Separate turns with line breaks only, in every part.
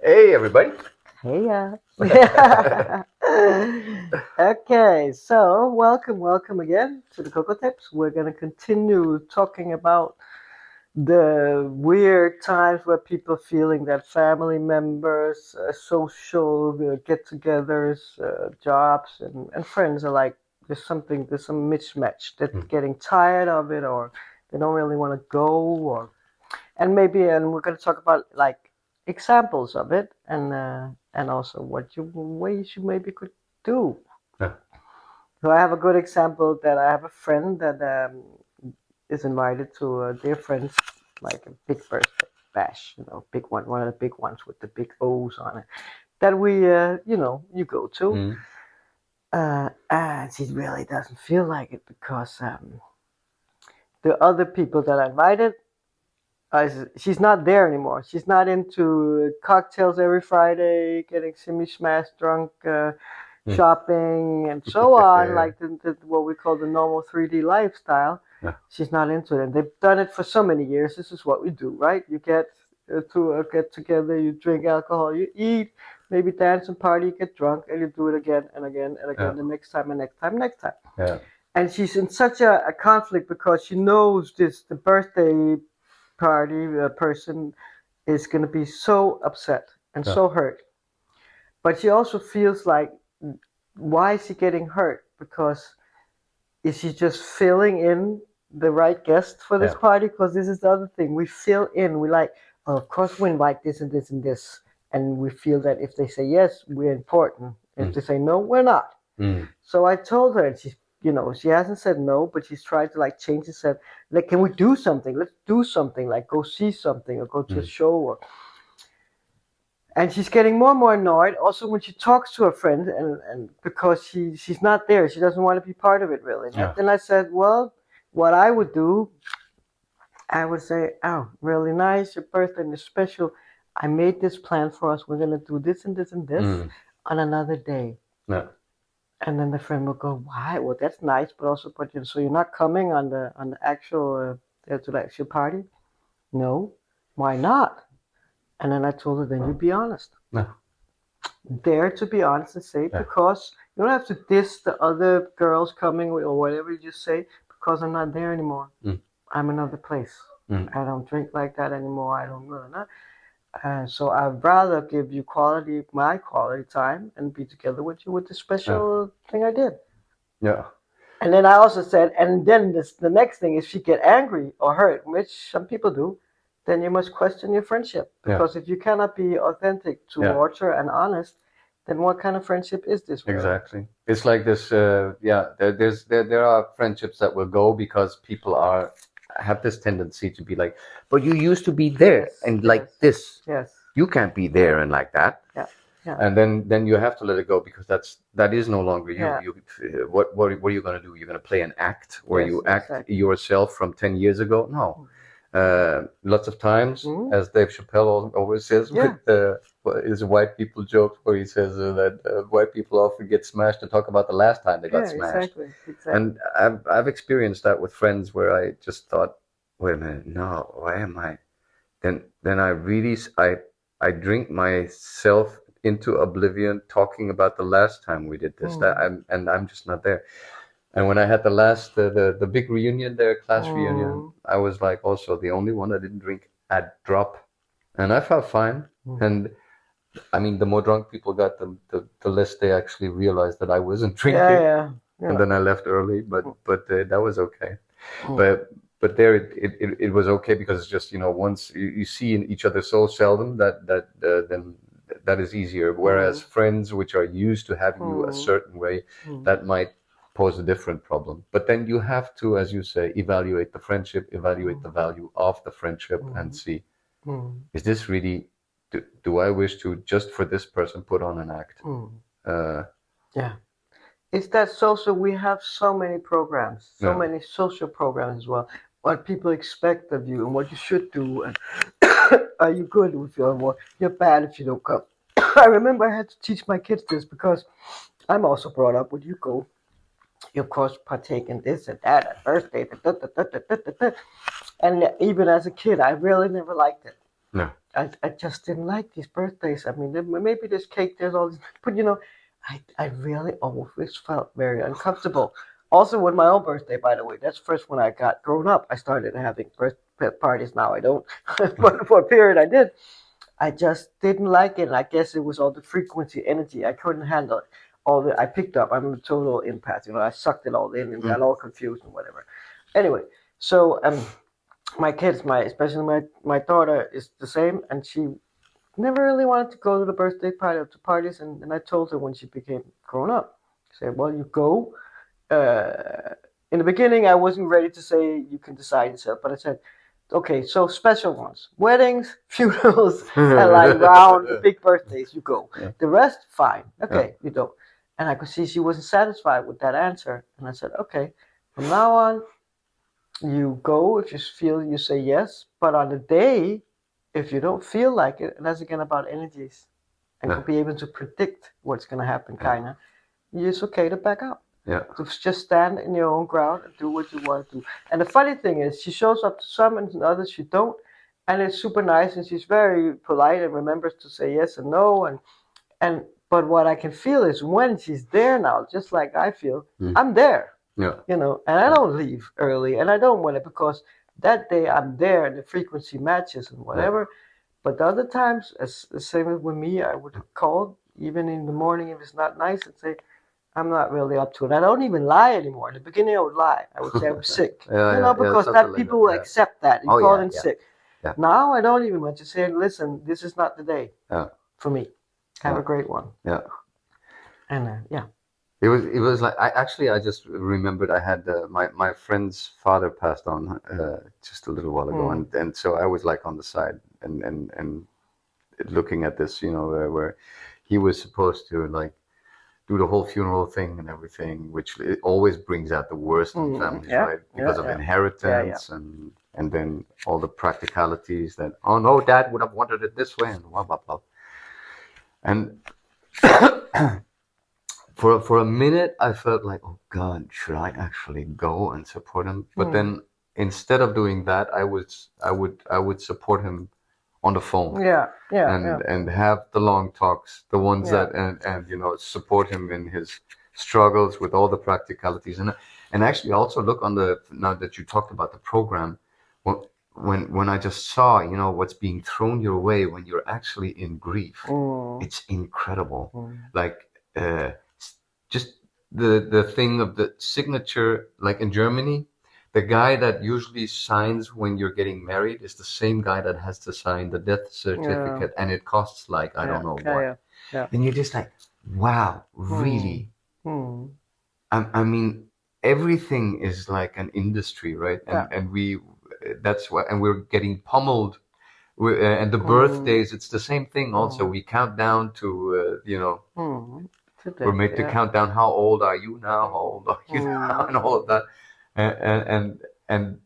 Hey, everybody.
Hey, okay, so welcome again to the Coco Tips. We're gonna continue talking about the weird times where people feeling that family members, social get-togethers, jobs, and friends are like there's some mismatch. They're
Mm.
getting tired of it, or they don't really want to go, or and we're going to talk about like examples of it and also what you ways you maybe could do.
Yeah.
So I have a good example that I have a friend that is invited to a dear friend's like a big birthday bash, big one of the big ones with the big O's on it that you go to.
Mm.
And she really doesn't feel like it because the other people that I invited, she's not there anymore. She's not into cocktails every Friday, getting semi-smashed drunk,
Mm.
shopping, and so on,
Yeah.
like what we call the normal 3D lifestyle.
Yeah.
She's not into it. And they've done it for so many years. This is what we do, right? You get together, you drink alcohol, you eat, maybe dance and party, get drunk, and you do it again and again and
Yeah.
again the next time and next time, next time.
Yeah.
And she's in such a conflict because she knows the birthday party person is going to be so upset and
Yeah.
so hurt. But she also feels like, why is she getting hurt? Because is she just filling in the right guest for this
Yeah.
party? Because this is the other thing. We fill in. We like, oh, of course, we invite this and this and this. And we feel that if they say yes, we're important. If
Mm.
they say no, we're not.
Mm.
So I told her, and she hasn't said no, but she's tried to like change it. Said, like, can we do something? Let's do something, like go see something or go to a
Mm.
show. And she's getting more and more annoyed. Also, when she talks to her friend, and because she's not there, she doesn't want to be part of it really. And
Yeah.
then I said, well, what I would do, I would say, oh, really nice, your birthday is special. I made this plan for us. We're gonna do this and this and this
Mm.
on another day.
Yeah.
And then the friend will go, "Why? Well, that's nice, but also, so you're not coming on the actual to the actual party? No, why not?" And then I told her, "Then you be honest.
Yeah.
Dare to be honest and say
Yeah.
because you don't have to diss the other girls coming or whatever. You just say because I'm not there anymore.
Mm.
I'm another place.
Mm.
I don't drink like that anymore. I don't really know. So I'd rather give you my quality time, and be together with you with the
Yeah.
special thing I did."
Yeah.
And then I also said, and then the next thing is she get angry or hurt, which some people do, then you must question your friendship.
Yeah.
Because if you cannot be authentic
Yeah.
towards her and honest, then what kind of friendship is this really?
Exactly. It's like this. Yeah. There are friendships that will go because people are have this tendency to be like, but you used to be there
Yes,
and like
yes,
this.
yes,
You can't be there and like that.
yeah, yeah,
And then you have to let it go because that is no longer you.
yeah,
What are you going to do? You're going to play an act where
yes,
you act
exactly.
yourself from 10 years ago? No. Lots of times,
Mm-hmm.
as Dave Chappelle always says,
Yeah,
with his white people joke, where he says that white people often get smashed and talk about the last time they got
yeah,
smashed.
exactly, exactly.
And I've experienced that with friends where I just thought, wait a minute, no, why am I? Then I really I drink myself into oblivion talking about the last time we did this. That
Mm,
I'm just not there. And when I had the last the big reunion there, class reunion,
mm,
I was like also the only one that didn't drink a drop, and I felt fine.
mm.
And I mean, the more drunk people got, the less they actually realized that I wasn't
Yeah,
drinking.
yeah,
And then I left early, but that was okay.
mm,
But there it was okay because it's just once you see each other so seldom that then that is easier. Whereas
mm,
friends which are used to having you a
mm,
certain way,
mm,
that might pose a different problem. But then you have to, as you say, evaluate the friendship, evaluate the
mm,
value of the friendship, and
mm,
see,
mm,
is this really, do I wish to just for this person put on an act?
mm.
Uh,
Yeah. It's that social, we have so many programs, so
yeah,
many social programs as well. What people expect of you and what you should do, and are you good if you're more, you're bad if you don't come. I remember I had to teach my kids this because I'm also brought up when you go, you of course partake in this and that at birthday, da, da, da, da, da, da, da. And even as a kid, I really never liked it.
no,
I just didn't like these birthdays. I mean, maybe this cake, there's all this, but I really always felt very uncomfortable. Also, with my own birthday, by the way, that's first when I got grown up. I started having birthday parties. Now I don't, but for a period I did. I just didn't like it. And I guess it was all the frequency, energy. I couldn't handle it. All the I picked up. I'm a total empath. I sucked it all in and got
Mm.
all confused and whatever. Anyway, so my kids, especially my daughter is the same, and she never really wanted to go to the birthday party or to parties. And I told her when she became grown up, I said, "Well, you go." In the beginning, I wasn't ready to say you can decide yourself, but I said, "Okay, so special ones, weddings, funerals, and like round big birthdays, you go.
Yeah.
The rest, fine.
Yeah.
Okay, you don't." And I could see she wasn't satisfied with that answer, and I said, "Okay, from now on, you go if you feel you say yes, but on the day, if you don't feel like it, and that's again about energies, and
Yeah.
could be able to predict what's going to happen,
Yeah.
kind of, it's okay to back out.
Yeah.
To just stand in your own ground and do what you want to do." And the funny thing is, she shows up to some and others she don't, and it's super nice, and she's very polite and remembers to say yes and no, and but what I can feel is when she's there now, just like I feel, I'm there.
Yeah.
And I don't leave early, and I don't want it because that day I'm there and the frequency matches and whatever. But the other times, as the same as with me, I would call even in the morning if it's not nice and say, "I'm not really up to it." I don't even lie anymore. In the beginning, I would lie. I would say I'm sick,
Yeah.
because
Something
that
like
people will
that.
accept that. You
Oh
call
yeah.
in
Yeah.
sick.
Yeah.
Now I don't even want to say, "Listen, this is not the day
Yeah.
for me. Have
Yeah.
a great one."
Yeah.
And yeah.
It was like I just remembered I had my friend's father passed on just a little while ago, and so I was like on the side and looking at this, where he was supposed to like do the whole funeral thing and everything, which it always brings out the worst in families,
Yeah.
right? Because of
Yeah.
inheritance and then all the practicalities that, oh no, dad would have wanted it this way and blah blah blah. And for a minute I felt like, oh God, should I actually go and support him? But then instead of doing that, I would support him on the phone.
Yeah.
And have the long talks, the ones
Yeah.
that and support him in his struggles with all the practicalities, and actually also look on the, now that you talked about the program, when I just saw what's being thrown your way when you're actually in grief, it's incredible. Like just the thing of the signature, like in Germany, the guy that usually signs when you're getting married is the same guy that has to sign the death certificate, and it costs like I don't know what.
Yeah.
And you're just like, wow, really?
Hmm.
I mean, everything is like an industry, right? And that's why, and we're getting pummeled. And the birthdays, it's the same thing. Also, we count down to, we're made to count down. How old are you now? How old are you now? And all of that, and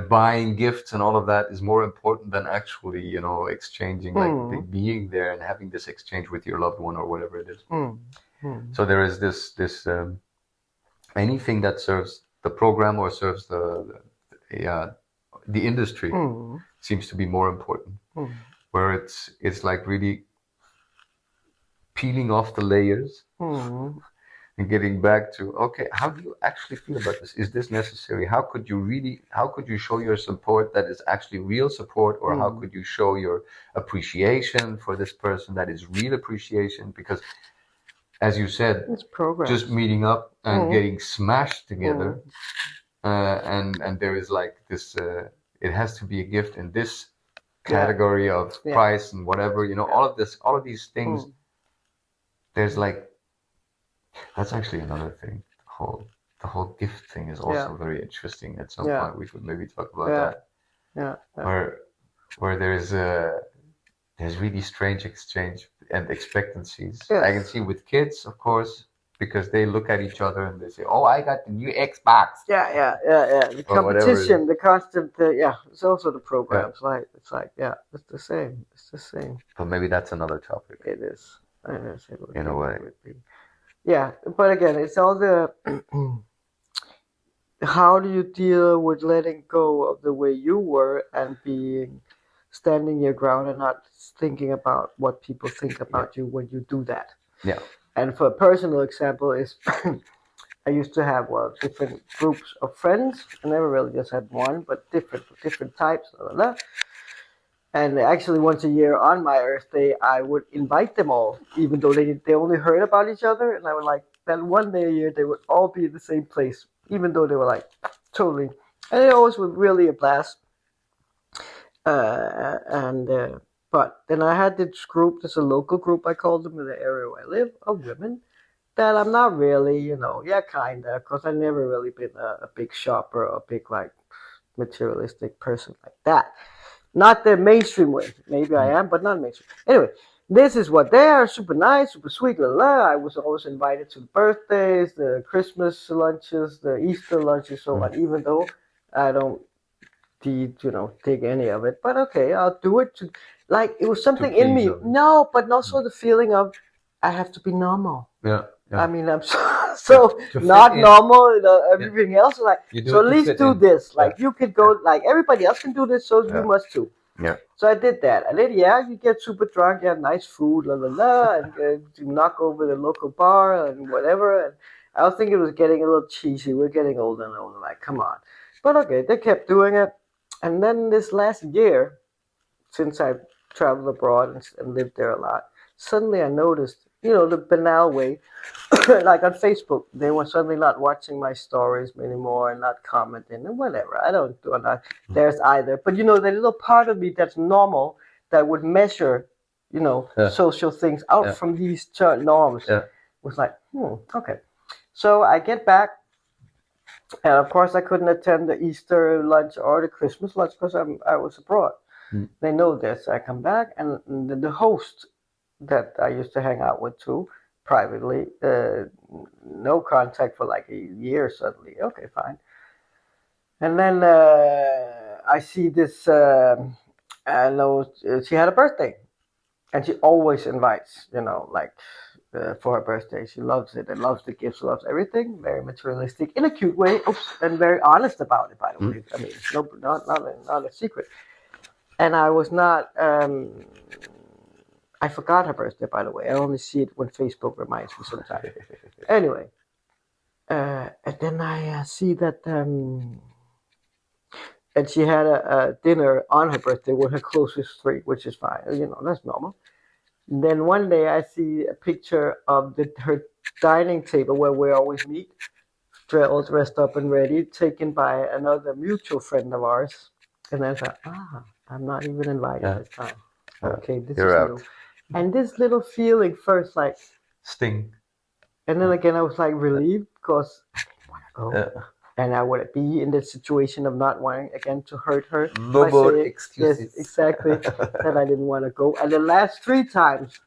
buying gifts and all of that is more important than actually, exchanging, like being there and having this exchange with your loved one or whatever it is. So there is this anything that serves the program or serves the industry seems to be more important. Where it's like really peeling off the layers and getting back to, okay, how do you actually feel about this? Is this necessary? How could you show your support that is actually real support, or how could you show your appreciation for this person that is real appreciation? Because as you said, just meeting up and getting smashed together, and there is like this, it has to be a gift in this category of price and whatever, all of these things. There's like, that's actually another thing. The whole gift thing is also very interesting. At some point, we should maybe talk about that. Where there's really strange exchange and expectancies. I can see with kids, of course, because they look at each other and they say, "Oh, I got the new Xbox."
Yeah. The competition, the constant, it's also the programs. It's the same. It's the same.
But maybe that's another topic.
It is.
In a way.
Yeah, but again, it's all the how do you deal with letting go of the way you were and being standing your ground and not thinking about what people think about you when you do that.
Yeah.
And for a personal example is I used to have different groups of friends. I never really just had one, but different types. Blah, blah, blah. And actually, once a year on my Earth Day, I would invite them all, even though they only heard about each other. And I would like that one day a year they would all be in the same place, even though they were like totally. And it always was really a blast. And but then I had this group. There's a local group I called them in the area where I live of women that I'm not really, yeah, kinda, because I've never really been a big shopper or a big like materialistic person like that. Not the mainstream way. Maybe I am, but not mainstream. Anyway, this is what they are. Super nice, super sweet. La, la. I was always invited to the birthdays, the Christmas lunches, the Easter lunches, so on. Even though I don't dig any of it, but okay, I'll do it. Like it was something in me.
Them.
No, but also the feeling of I have to be normal.
Yeah.
I mean, I'm so not normal. Everything else, like so. At least do this. Like you could go. Like everybody else can do this, so you must too.
Yeah.
So I did that. And then you get super drunk, you have nice food, la la la, and you knock over the local bar and whatever. And I was thinking it was getting a little cheesy. We're getting older and older. Like, come on. But okay, they kept doing it. And then this last year, since I traveled abroad and lived there a lot, suddenly I noticed, the banal way, like on Facebook, they were suddenly not watching my stories anymore and not commenting and whatever. I don't do that. There's either. But, the little part of me that's normal that would measure, social things out from these norms was like, okay. So I get back. And of course, I couldn't attend the Easter lunch or the Christmas lunch because I was abroad. They know this. I come back, and the host that I used to hang out with too, privately, no contact for like a year suddenly. Okay, fine. And then I see this, I know she had a birthday, and she always invites, for her birthday. She loves it and loves the gifts, loves everything. Very materialistic in a cute way. And very honest about it, by the way. I mean, it's not a secret. And I was not. I forgot her birthday, by the way. I only see it when Facebook reminds me sometimes. Anyway, and then I see that. And she had a dinner on her birthday with her closest three, which is fine. That's normal. Then one day I see a picture of her dining table where we always meet, all dressed up and ready, taken by another mutual friend of ours. And then I thought, I'm not even invited this time. Okay, this is new. And this little feeling first, like
sting.
And then again, I was like relieved because I didn't want to go. And I would be in the situation of not wanting again to hurt her.
No more excuses.
Yes, exactly. That I didn't want to go. And the last 3 times,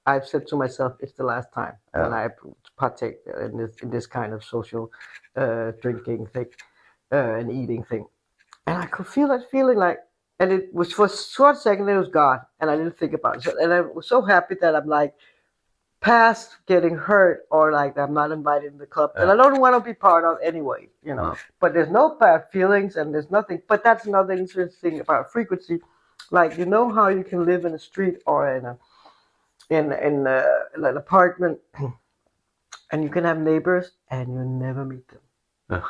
I've said to myself, it's the last time when I partake in this kind of social drinking thing and eating thing. And I could feel that feeling like, and it was for a short second, it was gone, and I didn't think about it. So, and I was so happy that I'm like, past getting hurt or like I'm not invited in the club that I don't want to be part of anyway, But there's no bad feelings and there's nothing. But that's another interesting thing about frequency. Like how you can live in a street or in an apartment, and you can have neighbors and you never meet them.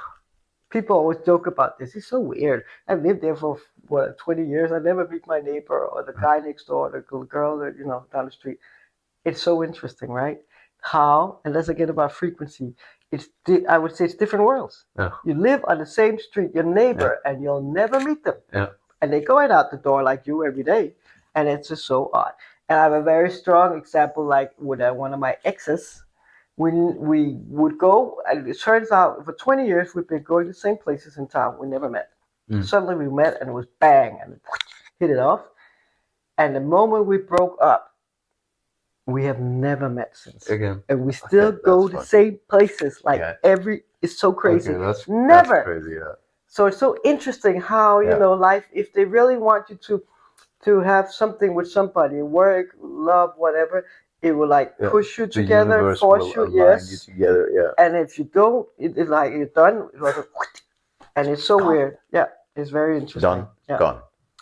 People always joke about this. It's so weird. I've lived there for 20 years. I never meet my neighbor or the guy next door, or the girl that down the street. It's so interesting, right? How, and let's again about frequency. I would say it's different worlds. You live on the same street, your neighbor, and you'll never meet them. And they're going out the door like you every day, and it's just so odd. And I have a very strong example, like with one of my exes. When we would go, and it turns out for 20 years we've been going to the same places in town. We never met. Suddenly we met, and it was bang, and hit it off. And the moment we broke up, we have never met since.
Again.
And we still go to the same places. Like it's so crazy.
Okay, that's crazy,
So it's so interesting how, life, if they really want you to have something with somebody, work, love, whatever, it will like push you together, force you,
you together,
And if you don't, it's like you're done. And it's so weird. Yeah, it's very interesting.
Gone.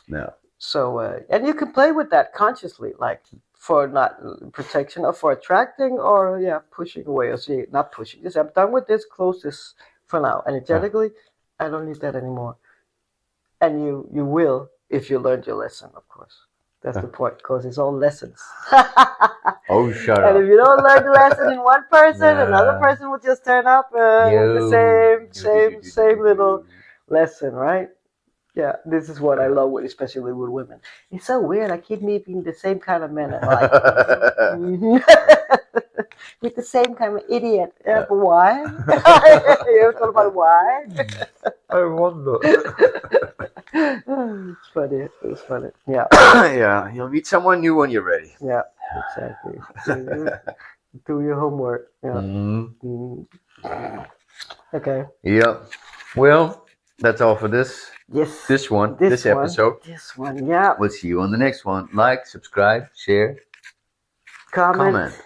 Yeah.
So, and you can play with that consciously, like for not protection or for attracting or pushing away or see not pushing. Just I'm done with this. Close this for now.
Yeah.
Energetically, I don't need that anymore. And you will if you learned your lesson, of course. That's the point, because it's all lessons.
Oh, shut
And
up.
if you don't learn the lesson in one person, another
Nah.
person will just turn up with the
Yo.
same little lesson, right? Yeah, this is what I love with, especially with women. It's so weird. I keep meeting the same kind of men. I'm like, with the same kind of idiot. Yeah, but why? You ever thought about why?
I wonder.
It's funny. It's funny. Yeah,
Yeah, you'll meet someone new when you're ready.
yeah, exactly. Do your homework. Yeah.
Mm.
Okay.
Yeah. Well, that's all for this.
Yes.
This episode.
This one. Yeah.
We'll see you on the next one. Like, subscribe, share,
Comment.
comment.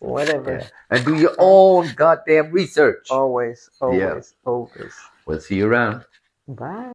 Whatever.
Yeah. And do your own goddamn research.
Always.
Yeah.
Always.
We'll see you around.
Bye.